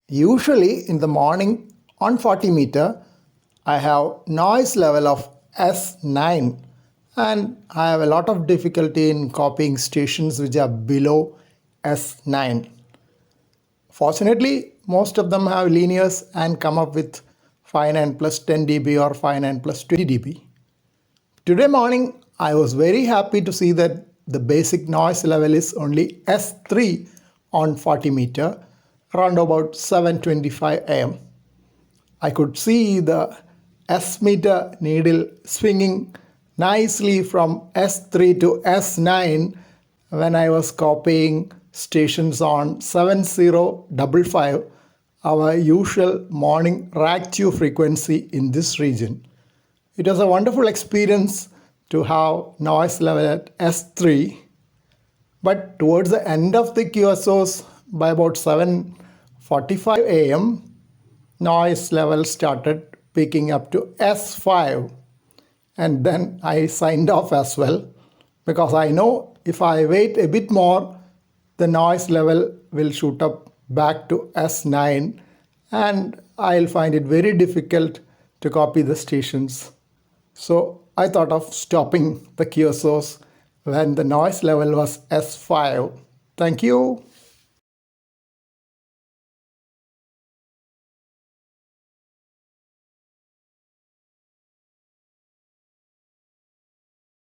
Usually in the morning on 40 meter, I have noise level of S9 and I have a lot of difficulty in copying stations which are below S9. Fortunately, most of them have linears and come up with 59 plus 10 dB or 59 plus 20 dB. Today morning, I was very happy to see that the basic noise level is only S3 on 40 meter, around about 7:25 am. I could see the S meter needle swinging nicely from S3 to S9 when I was copying stations on 7055, our usual morning rack 2 frequency in this region. It was a wonderful experience to have noise level at S3, but towards the end of the QSOs by about 7:45 am, noise level started picking up to S5, and then I signed off as well because I know if I wait a bit more, the noise level will shoot up back to S9 and I'll find it very difficult to copy the stations. So I thought of stopping the QSOs when the noise level was S5. Thank you.